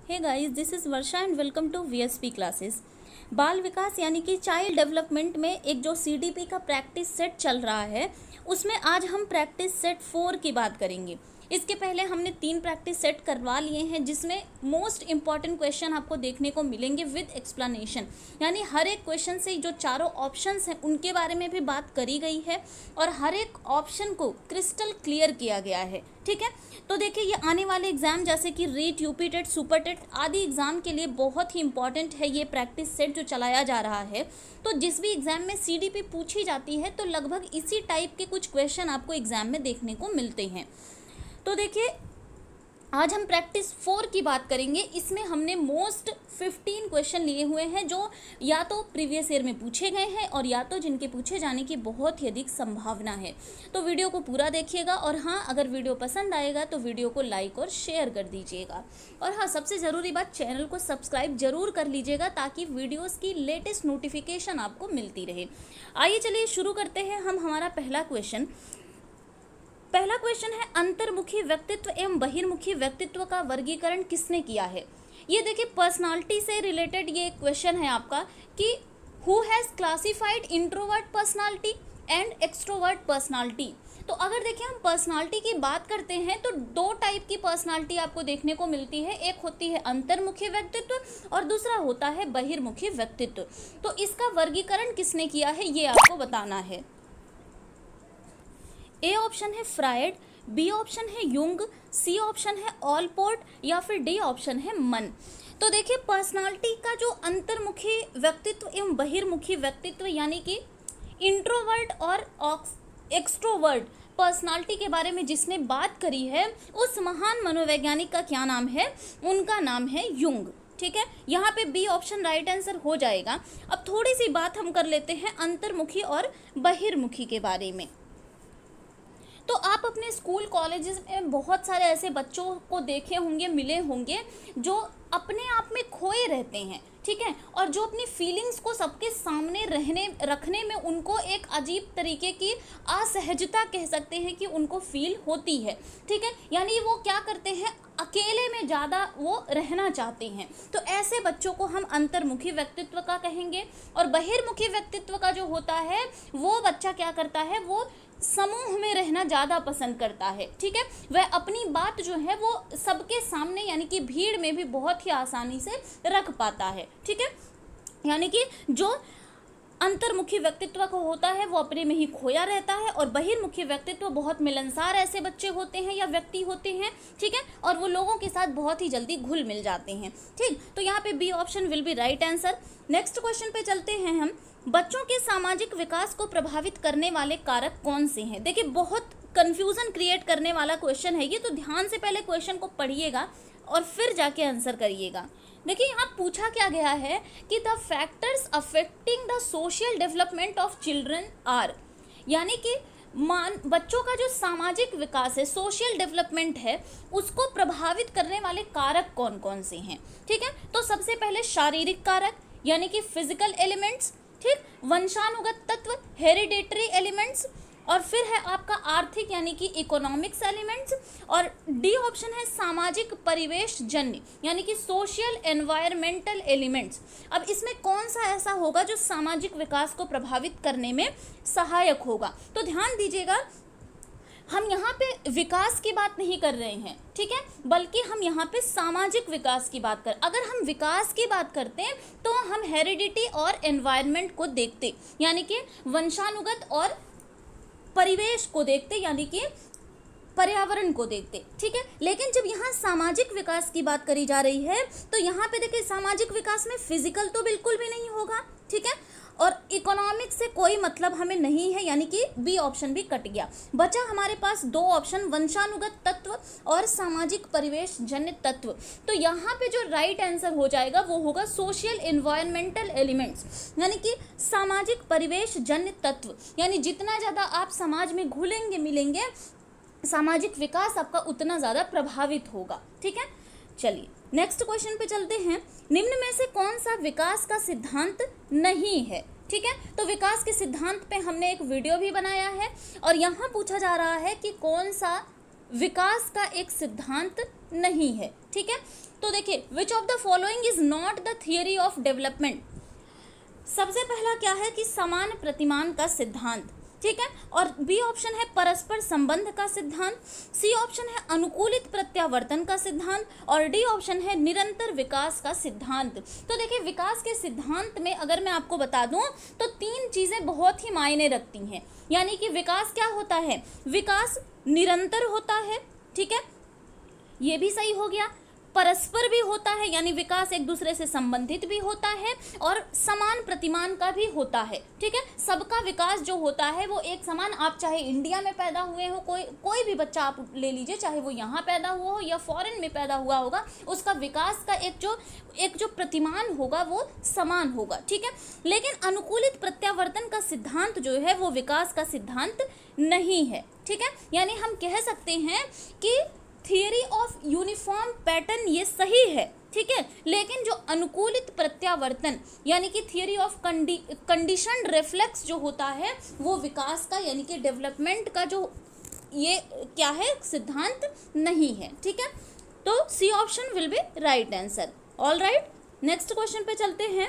Hey guys, this is Varsha and welcome to VSP classes. बाल विकास यानी कि चाइल्ड डेवलपमेंट में एक जो सीडीपी का प्रैक्टिस सेट चल रहा है, उसमें आज हम प्रैक्टिस सेट 4 की बात करेंगे। इसके पहले हमने 3 प्रैक्टिस सेट करवा लिए हैं, जिसमें मोस्ट इम्पॉर्टेंट क्वेश्चन आपको देखने को मिलेंगे विद एक्सप्लेनेशन। यानी हर एक क्वेश्चन से जो चारों ऑप्शंस हैं उनके बारे में भी बात करी गई है और हर एक ऑप्शन को क्रिस्टल क्लियर किया गया है। ठीक है, तो देखिए ये आने वाले एग्जाम जैसे कि REET, UP TET, super TET आदि एग्जाम के लिए बहुत ही इंपॉर्टेंट है ये प्रैक्टिस सेट जो चलाया जा रहा है। तो जिस भी एग्जाम में सीडीपी पूछी जाती है तो लगभग इसी टाइप के कुछ क्वेश्चन आपको एग्जाम में देखने को मिलते हैं। तो देखिए आज हम प्रैक्टिस 4 की बात करेंगे। इसमें हमने मोस्ट 15 क्वेश्चन लिए हुए हैं जो या तो प्रीवियस ईयर में पूछे गए हैं और या तो जिनके पूछे जाने की बहुत ही अधिक संभावना है। तो वीडियो को पूरा देखिएगा और हाँ, अगर वीडियो पसंद आएगा तो वीडियो को लाइक और शेयर कर दीजिएगा। और हाँ, सबसे ज़रूरी बात, चैनल को सब्सक्राइब जरूर कर लीजिएगा ताकि वीडियोज़ की लेटेस्ट नोटिफिकेशन आपको मिलती रहे। आइए चलिए शुरू करते हैं हम हमारा पहला क्वेश्चन। पहला क्वेश्चन है, अंतर्मुखी व्यक्तित्व एवं बहिर्मुखी व्यक्तित्व का वर्गीकरण किसने किया है। ये देखिए पर्सनालिटी से रिलेटेड ये क्वेश्चन है आपका कि who has classified introvert personality and extrovert personality. तो अगर देखिए हम पर्सनालिटी की बात करते हैं तो 2 टाइप की पर्सनालिटी आपको देखने को मिलती है। एक होती है अंतर्मुखी व्यक्तित्व और दूसरा होता है बहिर्मुखी व्यक्तित्व। तो इसका वर्गीकरण किसने किया है ये आपको बताना है। ए ऑप्शन है फ्रायड, बी ऑप्शन है युंग, सी ऑप्शन है ऑलपोर्ट या फिर डी ऑप्शन है मन। तो देखिए पर्सनालिटी का जो अंतर्मुखी व्यक्तित्व एवं बहिर्मुखी व्यक्तित्व यानी कि इंट्रोवर्ट और एक्सट्रोवर्ट पर्सनालिटी के बारे में जिसने बात करी है उस महान मनोवैज्ञानिक का क्या नाम है, उनका नाम है युंग। ठीक है, यहाँ पे बी ऑप्शन राइट आंसर हो जाएगा। अब थोड़ी सी बात हम कर लेते हैं अंतर्मुखी और बहिर्मुखी के बारे में। तो आप अपने स्कूल कॉलेजेस में बहुत सारे ऐसे बच्चों को देखे होंगे, मिले होंगे जो अपने आप में खोए रहते हैं। ठीक है, और जो अपनी फीलिंग्स को सबके सामने रखने में उनको एक अजीब तरीके की असहजता कह सकते हैं कि उनको फील होती है। ठीक है, यानी वो क्या करते हैं, अकेले में ज़्यादा वो रहना चाहते हैं। तो ऐसे बच्चों को हम अंतर्मुखी व्यक्तित्व का कहेंगे। और बहिर्मुखी व्यक्तित्व का जो होता है वो बच्चा क्या करता है, वो समूह में रहना ज़्यादा पसंद करता है। ठीक है, वह अपनी बात जो है वो सबके सामने यानी कि भीड़ में भी बहुत ही आसानी से रख पाता है। ठीक है, यानी कि जो अंतर्मुखी व्यक्तित्व को होता है वो अपने में ही खोया रहता है और बहिर्मुखी व्यक्तित्व बहुत मिलनसार ऐसे बच्चे होते हैं या व्यक्ति होते हैं। ठीक है, और वो लोगों के साथ बहुत ही जल्दी घुल मिल जाते हैं। ठीक, तो यहाँ पे B option will be right answer. Next question पे चलते हैं हम। बच्चों के सामाजिक विकास को प्रभावित करने वाले कारक कौन से हैं। देखिए बहुत कंफ्यूजन क्रिएट करने वाला क्वेश्चन है ये, तो ध्यान से पहले क्वेश्चन को पढ़िएगा और फिर जाके आंसर करिएगा। देखिए यहाँ पूछा क्या गया है कि the factors affecting the social development of children are, यानी कि बच्चों का जो सामाजिक विकास है, सोशल डेवलपमेंट है, उसको प्रभावित करने वाले कारक कौन कौन से हैं। ठीक है, तो सबसे पहले शारीरिक कारक यानी कि फिजिकल एलिमेंट्स, ठीक, वंशानुगत तत्व हेरिडेटरी एलिमेंट्स, और फिर है आपका आर्थिक यानी कि इकोनॉमिक्स एलिमेंट्स, और डी ऑप्शन है सामाजिक परिवेश जन्य यानी कि सोशल एनवायरमेंटल एलिमेंट्स। अब इसमें कौन सा ऐसा होगा जो सामाजिक विकास को प्रभावित करने में सहायक होगा। तो ध्यान दीजिएगा, हम यहाँ पे विकास की बात नहीं कर रहे हैं, ठीक है, बल्कि हम यहाँ पे सामाजिक विकास की बात कर। अगर हम विकास की बात करते हैं तो हम हेरिडिटी और एनवायरनमेंट को देखते, यानी कि वंशानुगत और परिवेश को देखते, यानी कि पर्यावरण को देखते। ठीक है, लेकिन जब यहाँ सामाजिक विकास की बात करी जा रही है तो यहाँ पे देखिए सामाजिक विकास में फिजिकल तो बिल्कुल भी नहीं होगा। ठीक है, और इकोनॉमिक से कोई मतलब हमें नहीं है, यानी कि बी ऑप्शन भी कट गया। बचा हमारे पास 2 ऑप्शन, वंशानुगत तत्व और सामाजिक परिवेश जन्य तत्व। तो यहाँ पे जो राइट आंसर हो जाएगा वो होगा सोशल एनवायरमेंटल एलिमेंट्स, यानी कि सामाजिक परिवेश जन्य तत्व। यानी जितना ज़्यादा आप समाज में घुलेंगे मिलेंगे, सामाजिक विकास आपका उतना ज़्यादा प्रभावित होगा। ठीक है, चलिए नेक्स्ट क्वेश्चन पे चलते हैं। निम्न में से कौन सा विकास का सिद्धांत नहीं है। ठीक है, तो विकास के सिद्धांत पे हमने एक वीडियो भी बनाया है और यहाँ पूछा जा रहा है कि कौन सा विकास का एक सिद्धांत नहीं है। ठीक है, तो देखिए which of the following is not the theory of development. सबसे पहला क्या है कि समान प्रतिमान का सिद्धांत। ठीक है, और बी ऑप्शन है परस्पर संबंध का सिद्धांत, सी ऑप्शन है अनुकूलित प्रत्यावर्तन का सिद्धांत, और डी ऑप्शन है निरंतर विकास का सिद्धांत। तो देखिए विकास के सिद्धांत में अगर मैं आपको बता दूं तो तीन चीजें बहुत ही मायने रखती हैं। यानी कि विकास क्या होता है, विकास निरंतर होता है। ठीक है, ये भी सही हो गया। परस्पर भी होता है, यानी विकास एक दूसरे से संबंधित भी होता है, और समान प्रतिमान का भी होता है। ठीक है, सबका विकास जो होता है वो एक समान, आप चाहे इंडिया में पैदा हुए हो, कोई भी बच्चा आप ले लीजिए, चाहे वो यहाँ पैदा हुआ हो या फॉरेन में पैदा हुआ होगा, उसका विकास का एक जो प्रतिमान होगा वो समान होगा। ठीक है, लेकिन अनुकूलित प्रत्यावर्तन का सिद्धांत जो है वो विकास का सिद्धांत नहीं है। ठीक है, यानी हम कह सकते हैं कि थियरी ऑफ यूनिफॉर्म पैटर्न ये सही है। ठीक है, लेकिन जो अनुकूलित प्रत्यावर्तन यानी कि थियरी ऑफ कंडीशनड रिफ्लेक्स जो होता है वो विकास का यानी कि डेवलपमेंट का जो ये क्या है सिद्धांत नहीं है। ठीक है, तो C option will be right answer. All right, next question पे चलते हैं।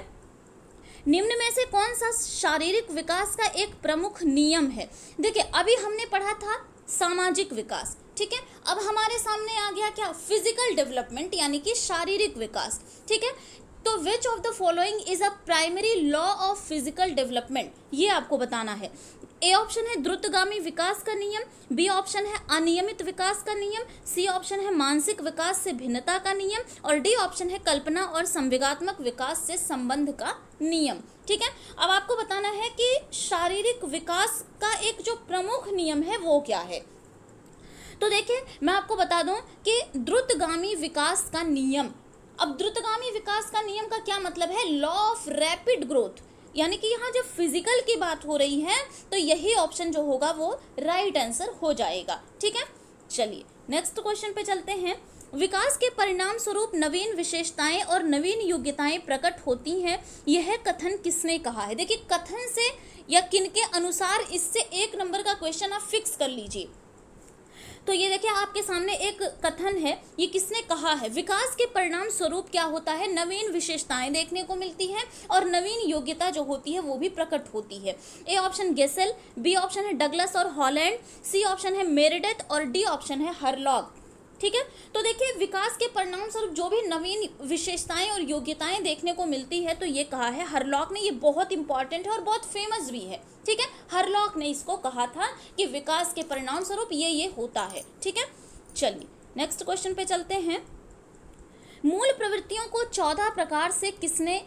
निम्न में से कौन सा शारीरिक विकास का एक प्रमुख नियम है। देखिए अभी हमने पढ़ा था सामाजिक विकास। ठीक है, अब हमारे सामने आ गया क्या, फिजिकल डेवलपमेंट यानी कि शारीरिक विकास। ठीक है, तो which of the following is a primary law of physical development, ये आपको बताना है। ए ऑप्शन है द्रुतगामी विकास का नियम, बी ऑप्शन है अनियमित विकास का नियम, सी ऑप्शन है मानसिक विकास से भिन्नता का नियम, और डी ऑप्शन है कल्पना और संवेगात्मक विकास से संबंध का नियम। ठीक है, अब आपको बताना है कि शारीरिक विकास का एक जो प्रमुख नियम है वो क्या है। तो देखिए मैं आपको बता दूं कि द्रुतगामी विकास का नियम, अब द्रुतगामी विकास का नियम का क्या मतलब है, लॉ ऑफ रैपिड ग्रोथ, यानी कि यहाँ जब फिजिकल की बात हो रही है तो यही ऑप्शन जो होगा वो राइट आंसर हो जाएगा। ठीक है, चलिए नेक्स्ट क्वेश्चन पे चलते हैं। विकास के परिणाम स्वरूप नवीन विशेषताएं और नवीन योग्यताएं प्रकट होती हैं, यह कथन किसने कहा है। देखिए कथन से या किनके अनुसार, इससे एक नंबर का क्वेश्चन आप फिक्स कर लीजिए। तो ये देखिए आपके सामने एक कथन है, ये किसने कहा है। विकास के परिणाम स्वरूप क्या होता है, नवीन विशेषताएं देखने को मिलती हैं और नवीन योग्यता जो होती है वो भी प्रकट होती है। A option Gesell, B option है डगलस और हॉलैंड, सी ऑप्शन है मेरेडेथ और डी ऑप्शन है हरलॉग। ठीक है, तो देखिए विकास के परिणाम स्वरूप जो भी नवीन विशेषताएं और योग्यताएं देखने को मिलती है तो ये कहा है हरलॉग ने, ये बहुत इंपॉर्टेंट है और बहुत फेमस भी है। ठीक है, हरलॉग ने इसको कहा था कि विकास के परिणाम स्वरूप ये होता है। ठीक है, चलिए नेक्स्ट क्वेश्चन पे चलते हैं। मूल प्रवृत्तियों को 14 प्रकार से किसने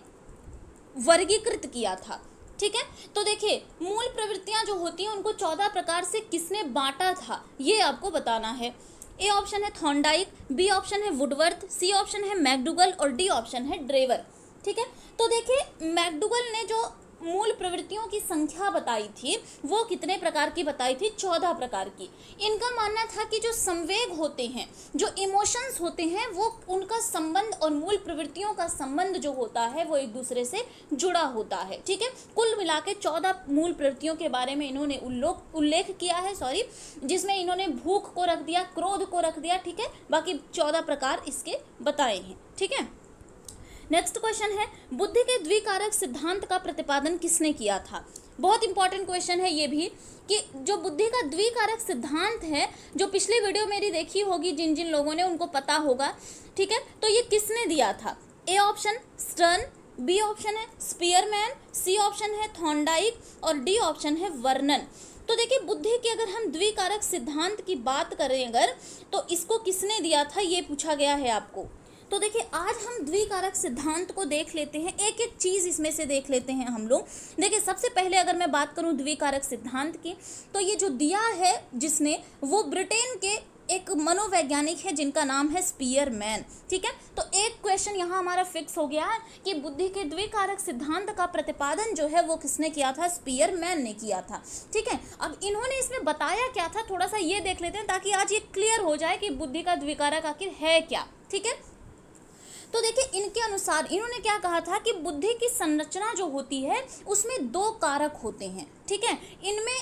वर्गीकृत किया था। ठीक है, तो देखिए मूल प्रवृत्तियां जो होती हैं उनको 14 प्रकार से किसने बांटा था, ये आपको बताना है। ए ऑप्शन है थॉर्नडाइक, बी ऑप्शन है वुडवर्थ, सी ऑप्शन है मैकडूगल और डी ऑप्शन है ड्रेवर। ठीक है, तो देखिए मैकडूगल ने जो मूल प्रवृत्तियों की संख्या बताई थी वो कितने प्रकार की बताई थी, 14 प्रकार की। इनका मानना था कि जो संवेग होते हैं, जो इमोशंस होते हैं, वो उनका संबंध और मूल प्रवृत्तियों का संबंध जो होता है वो एक दूसरे से जुड़ा होता है। ठीक है, कुल मिला के 14 मूल प्रवृत्तियों के बारे में इन्होंने उल्लेख किया है, जिसमें इन्होंने भूख को रख दिया, क्रोध को रख दिया। ठीक है, बाकी 14 प्रकार इसके बताए हैं। ठीक है, नेक्स्ट क्वेश्चन है बुद्धि के द्विकारक सिद्धांत का प्रतिपादन किसने किया था। बहुत इंपॉर्टेंट क्वेश्चन है ये भी कि जो बुद्धि का द्विकारक सिद्धांत है, जो पिछली वीडियो मेरी देखी होगी जिन जिन लोगों ने उनको पता होगा। ठीक है, तो ये किसने दिया था। A option Stern, B option है स्पीयरमैन, सी ऑप्शन है थॉर्नडाइक और डी ऑप्शन है वर्नन। तो देखिए बुद्धि के अगर हम द्विकारक सिद्धांत की बात करें अगर, तो इसको किसने दिया था ये पूछा गया है आपको। तो देखिए आज हम द्विकारक सिद्धांत को देख लेते हैं, एक एक चीज़ इसमें से देख लेते हैं हम लोग। देखिए सबसे पहले अगर मैं बात करूं द्विकारक सिद्धांत की, तो ये जो दिया है जिसने, वो ब्रिटेन के एक मनोवैज्ञानिक है जिनका नाम है स्पीयरमैन। ठीक है, तो एक क्वेश्चन यहाँ हमारा फिक्स हो गया है कि बुद्धि के द्विकारक सिद्धांत का प्रतिपादन जो है वो किसने किया था, स्पीयरमैन ने किया था। ठीक है, अब इन्होंने इसमें बताया क्या था, थोड़ा सा ये देख लेते हैं ताकि आज ये क्लियर हो जाए कि बुद्धि का द्विकारक आखिर है क्या। ठीक है, तो देखिए इनके अनुसार इन्होंने क्या कहा था कि बुद्धि की संरचना जो होती है उसमें 2 कारक होते हैं। ठीक है, इनमें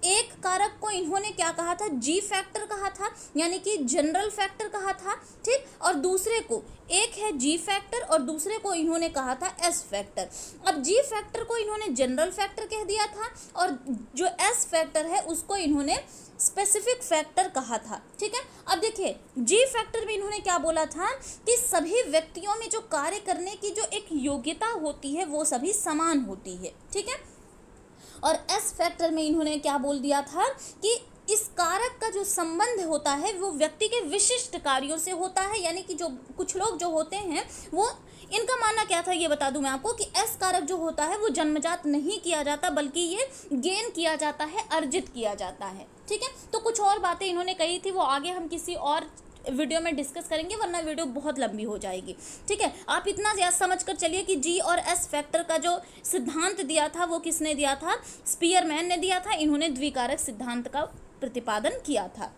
एक कारक को इन्होंने क्या कहा था, जी फैक्टर कहा था, यानी कि जनरल फैक्टर कहा था, ठीक। और दूसरे को, एक है जी फैक्टर और दूसरे को इन्होंने कहा था एस फैक्टर। अब जी फैक्टर को इन्होंने जनरल फैक्टर कह दिया था और जो एस फैक्टर है उसको इन्होंने स्पेसिफिक फैक्टर कहा था, ठीक है। अब देखिए जी फैक्टर में इन्होंने क्या बोला था कि सभी व्यक्तियों में जो कार्य करने की जो एक योग्यता होती है वो सभी समान होती है, ठीक है। और एस फैक्टर में इन्होंने क्या बोल दिया था कि इस कारक का जो संबंध होता है वो व्यक्ति के विशिष्ट कार्यों से होता है, यानी कि जो कुछ लोग जो होते हैं वो, इनका मानना क्या था ये बता दूं मैं आपको कि एस कारक जो होता है वो जन्मजात नहीं किया जाता बल्कि ये गेन किया जाता है, अर्जित किया जाता है, ठीक है। तो कुछ और बातें इन्होंने कही थी वो आगे हम किसी और वीडियो में डिस्कस करेंगे, वरना वीडियो बहुत लंबी हो जाएगी, ठीक है। आप इतना ज्यादा समझ कर चलिए कि जी और एस फैक्टर का जो सिद्धांत दिया था वो किसने दिया था, स्पीयरमैन ने दिया था। इन्होंने द्विकारक सिद्धांत का प्रतिपादन किया था।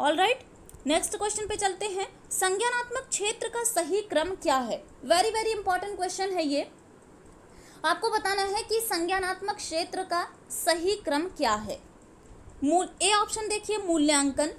ऑल राइट, नेक्स्ट क्वेश्चन पे चलते हैं। संज्ञानात्मक क्षेत्र का सही क्रम क्या है? वेरी वेरी इंपॉर्टेंट क्वेश्चन है ये। आपको बताना है कि संज्ञानात्मक क्षेत्र का सही क्रम क्या है। ए ऑप्शन देखिए मूल्यांकन,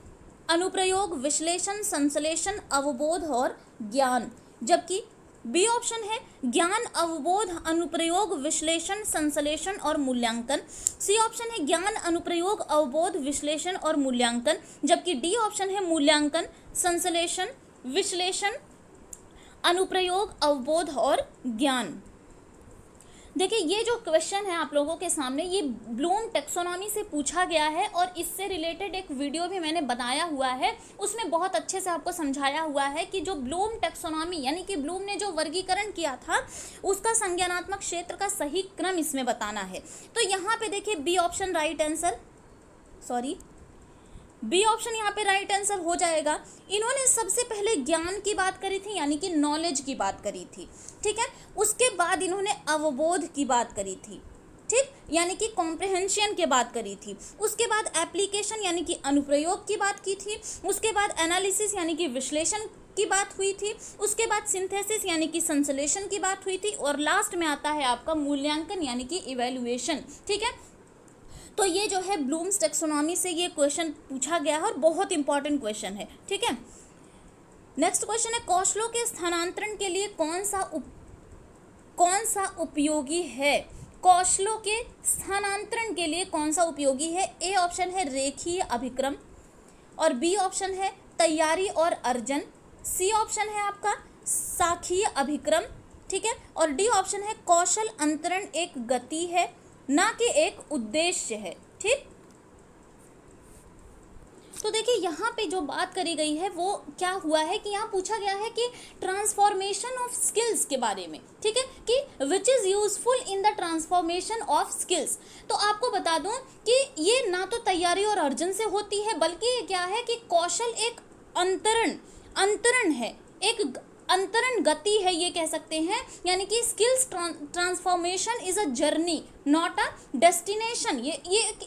अनुप्रयोग, विश्लेषण, संश्लेषण, अवबोध और ज्ञान, जबकि बी ऑप्शन है ज्ञान, अवबोध, अनुप्रयोग, विश्लेषण, संश्लेषण और मूल्यांकन। सी ऑप्शन है ज्ञान, अनुप्रयोग, अवबोध, विश्लेषण और मूल्यांकन, जबकि डी ऑप्शन है मूल्यांकन, संश्लेषण, विश्लेषण, अनुप्रयोग, अवबोध और ज्ञान। देखिए ये जो क्वेश्चन है आप लोगों के सामने ये ब्लूम टैक्सोनॉमी से पूछा गया है और इससे रिलेटेड एक वीडियो भी मैंने बनाया हुआ है, उसमें बहुत अच्छे से आपको समझाया हुआ है कि जो ब्लूम टैक्सोनॉमी यानी कि ब्लूम ने जो वर्गीकरण किया था उसका संज्ञानात्मक क्षेत्र का सही क्रम इसमें बताना है। तो यहाँ पे देखिए B option right answer, B option यहाँ पे राइट आंसर हो जाएगा। इन्होंने सबसे पहले ज्ञान की बात करी थी यानी कि नॉलेज की बात करी थी, ठीक है। उसके बाद इन्होंने अवबोध की बात करी थी, ठीक, यानी कि कॉम्प्रिहेंशन की बात करी थी। उसके बाद एप्लीकेशन यानी कि अनुप्रयोग की बात की थी। उसके बाद एनालिसिस यानी कि विश्लेषण की बात हुई थी। उसके बाद सिंथेसिस यानी कि संश्लेषण की बात हुई थी और लास्ट में आता है आपका मूल्यांकन यानी कि इवैल्यूएशन, ठीक है। तो ये जो है ब्लूम्स टैक्सोनॉमी से ये क्वेश्चन पूछा गया है और बहुत इंपॉर्टेंट क्वेश्चन है, ठीक है। नेक्स्ट क्वेश्चन है कौशलों के स्थानांतरण के लिए कौन सा उपयोगी है? कौशलों के स्थानांतरण के लिए कौन सा उपयोगी है? ए ऑप्शन है रेखीय अभिक्रम और बी ऑप्शन है तैयारी और अर्जन, सी ऑप्शन है आपका साखीय अभिक्रम, ठीक है, और डी ऑप्शन है कौशल अंतरण एक गति है ना कि एक उद्देश्य है, ठीक। तो देखिए यहाँ पे जो बात करी गई है वो क्या हुआ है कि यहाँ पूछा गया है कि ट्रांसफॉर्मेशन ऑफ स्किल्स के बारे में, ठीक है, कि which is useful in the transformation of skills. तो आपको बता दूं कि ये ना तो तैयारी और अर्जन से होती है बल्कि ये क्या है कि कौशल एक अंतरण है, एक अंतरण गति है ये कह सकते हैं, यानी कि skills transformation is a journey not a destination. ये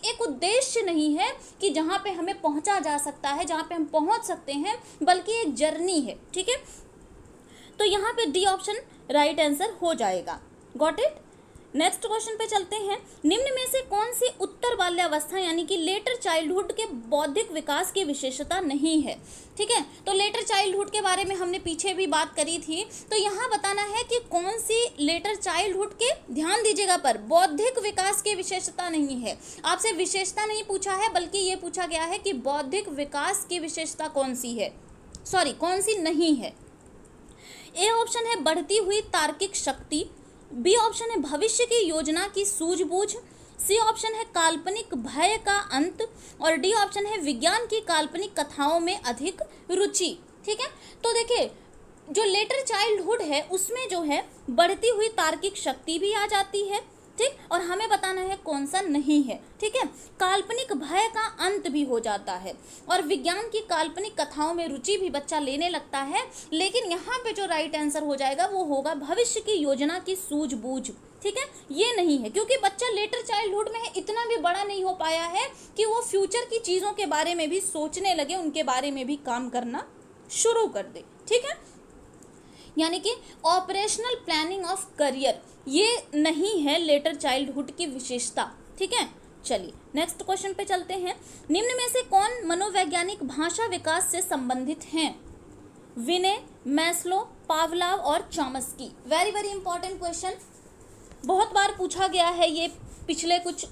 एक उद्देश्य नहीं है कि जहाँ पे हमें पहुँचा जा सकता है, जहाँ पे हम पहुँच सकते हैं, बल्कि एक जर्नी है, ठीक है। तो यहाँ पे डी ऑप्शन राइट आंसर हो जाएगा। Got it. नेक्स्ट क्वेश्चन पे चलते हैं। निम्न में से कौन सी उत्तर बाल्यावस्था यानी कि लेटर चाइल्डहुड के बौद्धिक विकास की विशेषता नहीं है? ठीक है, तो लेटर चाइल्डहुड के बारे में हमने पीछे भी बात करी थी, तो यहाँ बताना है कि कौन सी लेटर चाइल्डहुड के, ध्यान दीजिएगा, पर बौद्धिक विकास की विशेषता नहीं है। आपसे विशेषता नहीं पूछा है बल्कि ये पूछा गया है कि बौद्धिक विकास की विशेषता कौन सी है, कौन सी नहीं है। ए ऑप्शन है बढ़ती हुई तार्किक शक्ति, बी ऑप्शन है भविष्य की योजना की सूझबूझ, सी ऑप्शन है काल्पनिक भय का अंत और डी ऑप्शन है विज्ञान की काल्पनिक कथाओं में अधिक रुचि। ठीक है, तो देखिए जो लेटर चाइल्डहुड है उसमें जो है बढ़ती हुई तार्किक शक्ति भी आ जाती है, ठीक, और हमें बताना है कौन सा नहीं है। ठीक है, काल्पनिक भय का अंत भी हो जाता है और विज्ञान की काल्पनिक कथाओं में रुचि भी बच्चा लेने लगता है, लेकिन यहाँ पे जो राइट आंसर हो जाएगा वो होगा भविष्य की योजना की सूझबूझ। ठीक है, ये नहीं है क्योंकि बच्चा लेटर चाइल्डहुड में है, इतना भी बड़ा नहीं हो पाया है कि वो फ्यूचर की चीज़ों के बारे में भी सोचने लगे, उनके बारे में भी काम करना शुरू कर दे। ठीक है, यानी कि ऑपरेशनल प्लानिंग ऑफ करियर ये नहीं है लेटर चाइल्डहुड की विशेषता। ठीक है, चलिए नेक्स्ट क्वेश्चन पे चलते हैं। निम्न में से कौन मनोवैज्ञानिक भाषा विकास से संबंधित हैं? विनय, मैस्लो, पावलाव और Chomsky. Very very important question, बहुत बार पूछा गया है ये पिछले कुछ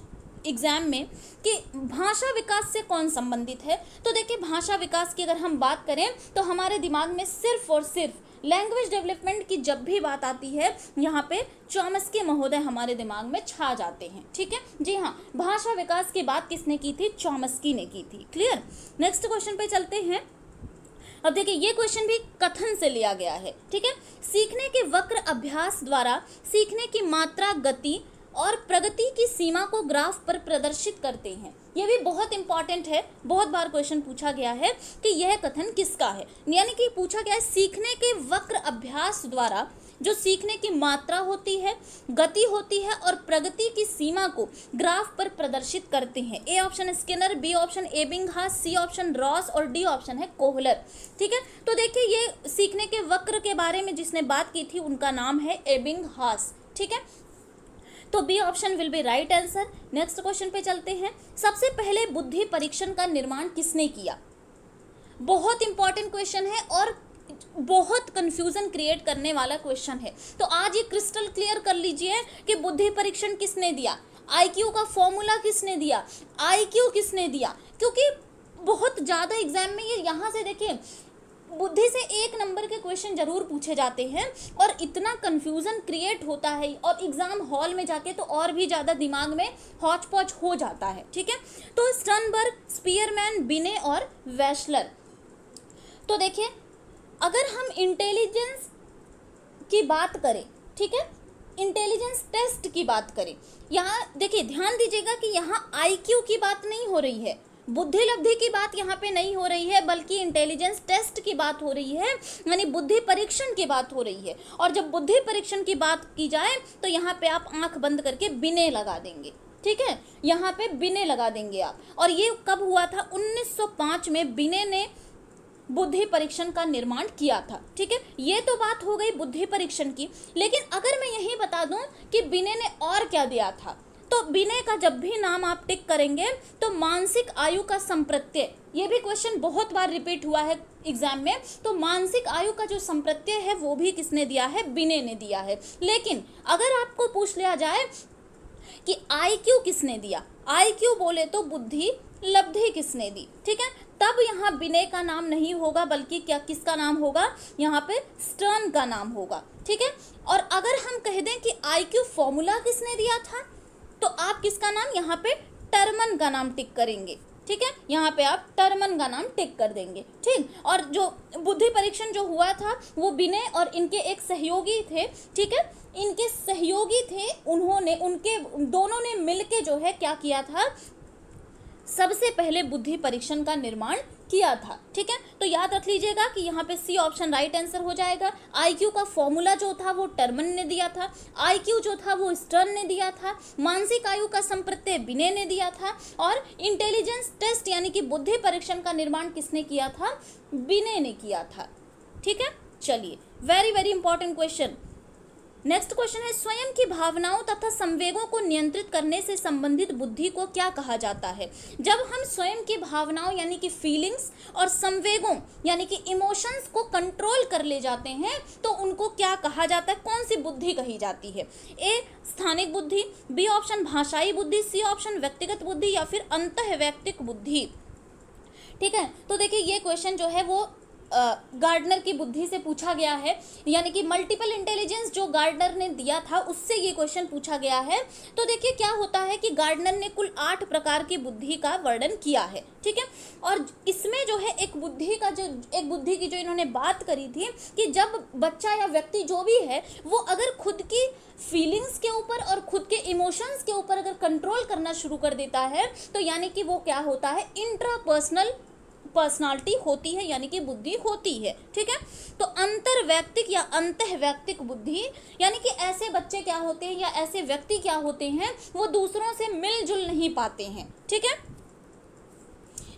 एग्जाम में कि भाषा विकास से कौन संबंधित है। तो देखिए भाषा विकास की अगर हम बात करें तो हमारे दिमाग में सिर्फ और सिर्फ लैंग्वेज डेवलपमेंट की जब भी बात आती है यहाँ पे चॉम्स्की महोदय हमारे दिमाग में छा जाते हैं। ठीक है जी हाँ, भाषा विकास की बात किसने की थी? चॉम्स्की ने की थी। क्लियर। नेक्स्ट क्वेश्चन पे चलते हैं। अब देखिए ये क्वेश्चन भी कथन से लिया गया है। ठीक है, सीखने के वक्र अभ्यास द्वारा सीखने की मात्रा, गति और प्रगति की सीमा को ग्राफ पर प्रदर्शित करते हैं। यह भी बहुत इंपॉर्टेंट है, बहुत बार क्वेश्चन पूछा गया है कि यह कथन किसका है। यानी कि पूछा गया है सीखने के वक्र अभ्यास द्वारा जो सीखने की मात्रा होती है, गति होती है और प्रगति की सीमा को ग्राफ पर प्रदर्शित करते हैं। A option Skinner, B option Ebbinghaus, C option Ross और डी ऑप्शन है कोहलर। ठीक है, तो देखिए ये सीखने के वक्र के बारे में जिसने बात की थी उनका नाम है एबिंगहास। ठीक है, तो B option will be right answer. Next question पे चलते हैं। सबसे पहले बुद्धि परीक्षण का निर्माण किसने किया? बहुत इंपॉर्टेंट क्वेश्चन है और बहुत कंफ्यूजन क्रिएट करने वाला क्वेश्चन है। तो आज ये क्रिस्टल क्लियर कर लीजिए कि बुद्धि परीक्षण किसने दिया, आईक्यू का फॉर्मूला किसने दिया, आईक्यू किसने दिया, क्योंकि बहुत ज़्यादा एग्जाम में ये यहाँ से देखिए बुद्धि से 1 नंबर के क्वेश्चन जरूर पूछे जाते हैं और इतना कंफ्यूजन क्रिएट होता है और एग्जाम हॉल में जाके तो और भी ज़्यादा दिमाग में हौच पौच हो जाता है। ठीक है, तो स्टर्नबर्ग, स्पीयरमैन, बिने और वेशलर। तो देखिए अगर हम इंटेलिजेंस की बात करें, ठीक है, इंटेलिजेंस टेस्ट की बात करें, यहाँ देखिए ध्यान दीजिएगा कि यहाँ आईक्यू की बात नहीं हो रही है, बुद्धि लब्धि की बात यहाँ पे नहीं हो रही है, बल्कि इंटेलिजेंस टेस्ट की बात हो रही है, यानी बुद्धि परीक्षण की बात हो रही है। और जब बुद्धि परीक्षण की बात की जाए तो यहाँ पे आप आंख बंद करके बिने लगा देंगे। ठीक है, यहाँ पे बिने लगा देंगे आप। और ये कब हुआ था? 1905 में बिने ने बुद्धि परीक्षण का निर्माण किया था। ठीक है, ये तो बात हो गई बुद्धि परीक्षण की, लेकिन अगर मैं यही बता दूं कि बिने ने और क्या दिया था, तो बिने का जब भी नाम आप टिक करेंगे तो मानसिक आयु का संप्रत्यय, ये भी क्वेश्चन बहुत बार रिपीट हुआ है एग्जाम में, तो मानसिक आयु का जो संप्रत्यय है वो भी किसने दिया है? बिने ने दिया है। लेकिन अगर आपको पूछ लिया जाए कि आईक्यू किसने दिया, आईक्यू बोले तो बुद्धि लब्धि किसने दी, ठीक है, तब यहाँ बिने का नाम नहीं होगा, बल्कि क्या किसका नाम होगा? यहाँ पे स्टर्न का नाम होगा। ठीक है, और अगर हम कह दें कि आईक्यू फॉर्मूला किसने दिया था, तो आप किसका नाम यहाँ पे टर्मन का नाम टिक करेंगे। ठीक है, यहाँ पे आप टर्मन का नाम टिक कर देंगे। ठीक, और जो बुद्धि परीक्षण जो हुआ था वो बिने और इनके एक सहयोगी थे। ठीक है, इनके सहयोगी थे, उन्होंने उनके दोनों ने मिलके जो है क्या किया था? सबसे पहले बुद्धि परीक्षण का निर्माण किया था। ठीक है, तो याद रख लीजिएगा कि यहाँ पे सी ऑप्शन राइट आंसर हो जाएगा। आईक्यू का फॉर्मूला जो था वो टर्मन ने दिया था, आईक्यू जो था वो स्टर्न ने दिया था, मानसिक आयु का संप्रत्यय बिने ने दिया था, और इंटेलिजेंस टेस्ट यानी कि बुद्धि परीक्षण का निर्माण किसने किया था? बिने ने किया था। ठीक है, चलिए very very important question. Next question है, स्वयं की भावनाओं तथा संवेगों को नियंत्रित करने से संबंधित बुद्धि को क्या कहा जाता है? जब हम स्वयं की भावनाओं यानी कि फीलिंग्स और संवेगों यानी कि इमोशंस को कंट्रोल कर ले जाते हैं तो उनको क्या कहा जाता है? कौन सी बुद्धि कही जाती है? ए स्थानिक बुद्धि, बी ऑप्शन भाषाई बुद्धि, सी ऑप्शन व्यक्तिगत बुद्धि या फिर अंतःवैयक्तिक बुद्धि। ठीक है, तो देखिए ये क्वेश्चन जो है वो गार्डनर की बुद्धि से पूछा गया है, यानी कि मल्टीपल इंटेलिजेंस जो गार्डनर ने दिया था उससे ये क्वेश्चन पूछा गया है। तो देखिए क्या होता है कि गार्डनर ने कुल 8 प्रकार की बुद्धि का वर्णन किया है। ठीक है, और इसमें जो है एक बुद्धि की जो इन्होंने बात करी थी कि जब बच्चा या व्यक्ति जो भी है वो अगर खुद की फीलिंग्स के ऊपर और खुद के इमोशंस के ऊपर अगर कंट्रोल करना शुरू कर देता है तो यानी कि वो क्या होता है? इंट्रापर्सनल पर्सनालिटी होती है, यानी कि बुद्धि होती है। ठीक है, तो अंतर्वैयक्तिक या अंतःवैयक्तिक बुद्धि यानी कि ऐसे बच्चे क्या होते हैं या ऐसे व्यक्ति क्या होते हैं, वो दूसरों से मिलजुल नहीं पाते हैं। ठीक है,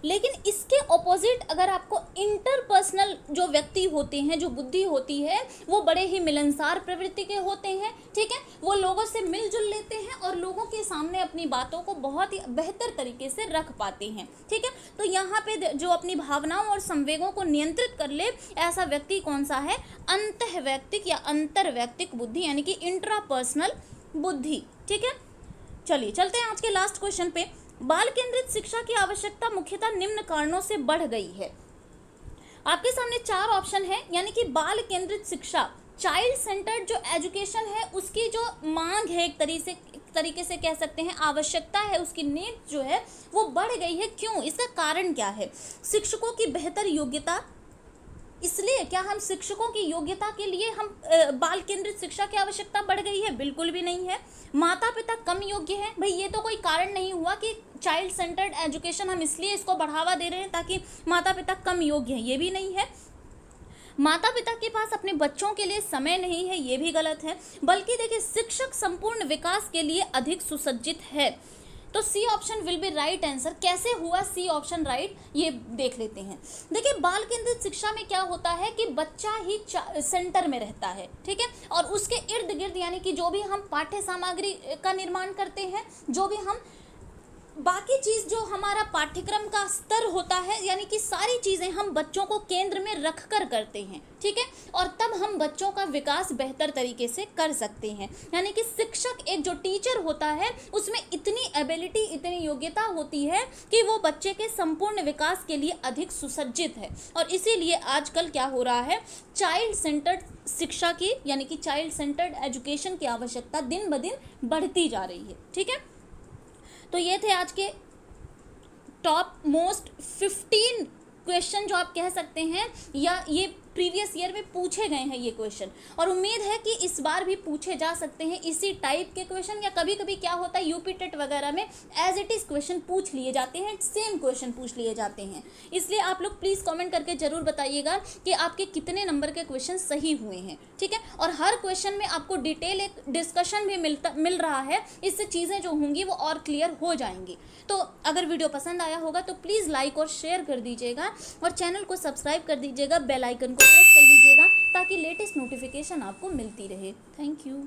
लेकिन इसके ऑपोजिट अगर आपको इंटरपर्सनल जो व्यक्ति होते हैं, जो बुद्धि होती है, वो बड़े ही मिलनसार प्रवृत्ति के होते हैं, ठीक है, वो लोगों से मिलजुल लेते हैं और लोगों के सामने अपनी बातों को बहुत ही बेहतर तरीके से रख पाते हैं, ठीक है। तो यहाँ पे जो अपनी भावनाओं और संवेगों को नियंत्रित कर ले, ऐसा व्यक्ति कौन सा है? अंतःवैयक्तिक या अंतर्वैयक्तिक बुद्धि, यानी कि इंट्रापर्सनल बुद्धि, ठीक है। चलिए चलते हैं आज के लास्ट क्वेश्चन पे। बाल केंद्रित शिक्षा की आवश्यकता मुख्यतः निम्न कारणों से बढ़ गई है। आपके सामने 4 ऑप्शन है, यानी कि बाल केंद्रित शिक्षा, चाइल्ड सेंटर्ड जो एजुकेशन है, उसकी जो मांग है, एक तरीके से कह सकते हैं आवश्यकता है, उसकी नीड जो है वो बढ़ गई है। क्यों? इसका कारण क्या है? शिक्षकों की बेहतर योग्यता, इसलिए क्या हम शिक्षकों की योग्यता के लिए हम बाल केंद्रित शिक्षा की आवश्यकता बढ़ गई है? बिल्कुल भी नहीं है। माता पिता कम योग्य हैं, भाई ये तो कोई कारण नहीं हुआ कि चाइल्ड सेंटर्ड एजुकेशन हम इसलिए इसको बढ़ावा दे रहे हैं ताकि माता पिता कम योग्य हैं, ये भी नहीं है। माता पिता के पास अपने बच्चों के लिए समय नहीं है, ये भी गलत है। बल्कि देखिए शिक्षक संपूर्ण विकास के लिए अधिक सुसज्जित है। तो C option will be right answer. कैसे हुआ सी ऑप्शन राइट, ये देख लेते हैं। देखिए बाल केंद्रित शिक्षा में क्या होता है कि बच्चा ही सेंटर में रहता है, ठीक है, और उसके इर्द गिर्द यानी कि जो भी हम पाठ्य सामग्री का निर्माण करते हैं, जो भी हम बाकी चीज़ जो हमारा पाठ्यक्रम का स्तर होता है, यानी कि सारी चीज़ें हम बच्चों को केंद्र में रख कर करते हैं, ठीक है, और तब हम बच्चों का विकास बेहतर तरीके से कर सकते हैं। यानी कि शिक्षक एक जो टीचर होता है उसमें इतनी एबिलिटी, इतनी योग्यता होती है कि वो बच्चे के संपूर्ण विकास के लिए अधिक सुसज्जित है। और इसीलिए आजकल क्या हो रहा है, चाइल्ड सेंटर्ड शिक्षा की, यानी कि चाइल्ड सेंटर्ड एजुकेशन की आवश्यकता दिन ब दिन बढ़ती जा रही है, ठीक है। तो ये थे आज के टॉप मोस्ट 15 क्वेश्चन जो आप कह सकते हैं, या ये प्रीवियस ईयर में पूछे गए हैं ये क्वेश्चन, और उम्मीद है कि इस बार भी पूछे जा सकते हैं इसी टाइप के क्वेश्चन, या कभी कभी क्या होता है यूपी टेट वगैरह में एज इट इज़ क्वेश्चन पूछ लिए जाते हैं, सेम क्वेश्चन पूछ लिए जाते हैं। इसलिए आप लोग प्लीज़ कमेंट करके ज़रूर बताइएगा कि आपके कितने नंबर के क्वेश्चन सही हुए हैं, ठीक है। और हर क्वेश्चन में आपको डिटेल एक डिस्कशन भी मिल रहा है, इससे चीज़ें जो होंगी वो और क्लियर हो जाएंगी। तो अगर वीडियो पसंद आया होगा तो प्लीज़ लाइक और शेयर कर दीजिएगा, और चैनल को सब्सक्राइब कर दीजिएगा, बेल आइकन को प्रेस कर लीजिएगा ताकि लेटेस्ट नोटिफिकेशन आपको मिलती रहे। Thank you.